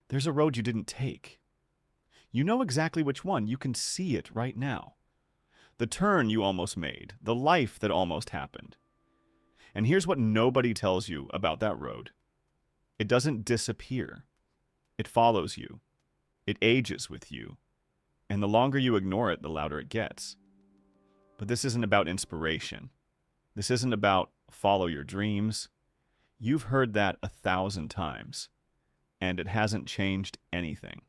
There's a road you didn't take. You know exactly which one. You can see it right now. The turn you almost made, the life that almost happened. And here's what nobody tells you about that road. It doesn't disappear. It follows you. It ages with you. And the longer you ignore it, the louder it gets. But this isn't about inspiration. This isn't about follow your dreams. You've heard that 1,000 times, and it hasn't changed anything.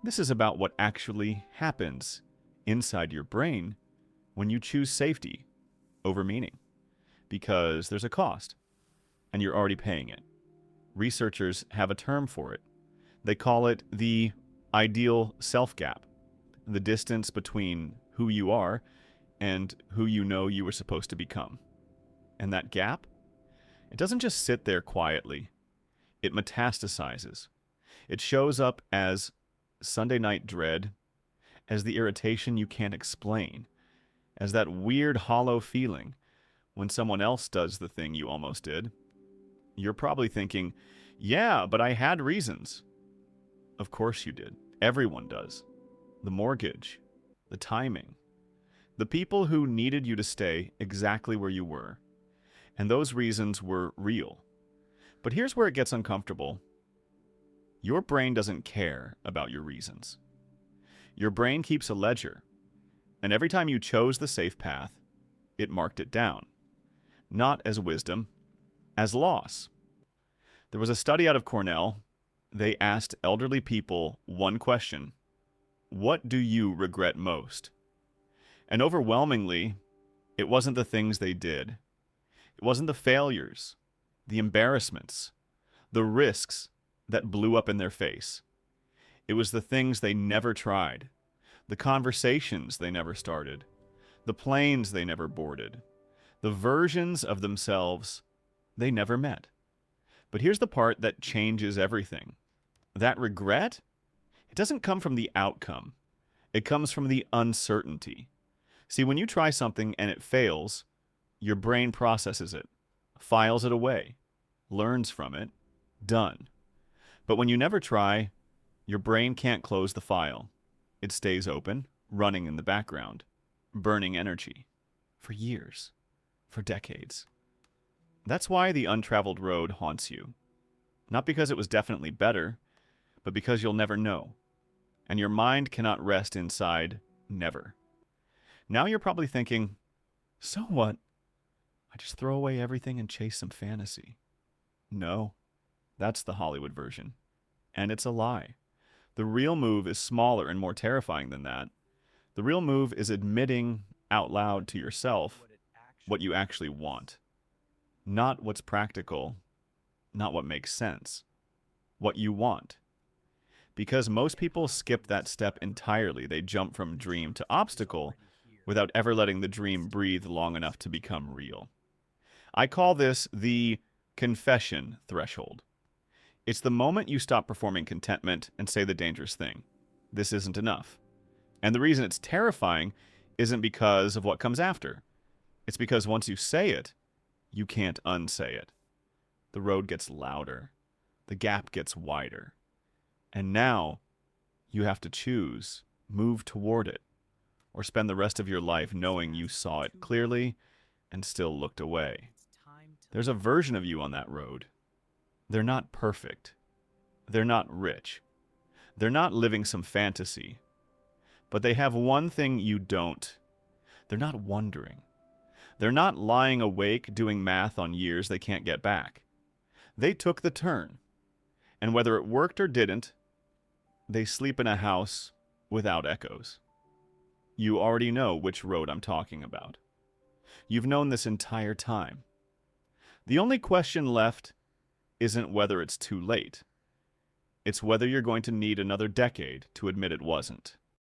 This is about what actually happens inside your brain when you choose safety over meaning, because there's a cost, and you're already paying it. Researchers have a term for it. They call it the ideal self gap, the distance between who you are and who you know you were supposed to become. And that gap, it doesn't just sit there quietly. It metastasizes. It shows up as Sunday night dread, as the irritation you can't explain, as that weird hollow feeling when someone else does the thing you almost did. You're probably thinking, yeah, but I had reasons. Of course you did. Everyone does. The mortgage, the timing, the people who needed you to stay exactly where you were. And those reasons were real. But here's where it gets uncomfortable. Your brain doesn't care about your reasons. Your brain keeps a ledger, and every time you chose the safe path, it marked it down. Not as wisdom, as loss. There was a study out of Cornell. They asked elderly people one question: what do you regret most? And overwhelmingly, it wasn't the things they did. It wasn't the failures, the embarrassments, the risks that blew up in their face. It was the things they never tried, the conversations they never started, the planes they never boarded, the versions of themselves they never met. But here's the part that changes everything. That regret, it doesn't come from the outcome. It comes from the uncertainty. See, when you try something and it fails, your brain processes it, files it away, learns from it, done. But when you never try, your brain can't close the file. It stays open, running in the background, burning energy for years, for decades. That's why the untraveled road haunts you. Not because it was definitely better, but because you'll never know. And your mind cannot rest inside never. Now you're probably thinking, so what? I just throw away everything and chase some fantasy. No, that's the Hollywood version. And it's a lie. The real move is smaller and more terrifying than that. The real move is admitting out loud to yourself what you actually want. Not what's practical, not what makes sense. What you want. Because most people skip that step entirely. They jump from dream to obstacle without ever letting the dream breathe long enough to become real. I call this the confession threshold. It's the moment you stop performing contentment and say the dangerous thing. This isn't enough. And the reason it's terrifying isn't because of what comes after. It's because once you say it, you can't unsay it. The road gets louder. The gap gets wider. And now you have to choose, move toward it, or spend the rest of your life knowing you saw it clearly and still looked away. There's a version of you on that road. They're not perfect. They're not rich. They're not living some fantasy. But they have one thing you don't. They're not wondering. They're not lying awake doing math on years they can't get back. They took the turn. And whether it worked or didn't, they sleep in a house without echoes. You already know which road I'm talking about. You've known this entire time. The only question left isn't whether it's too late. It's whether you're going to need another decade to admit it wasn't.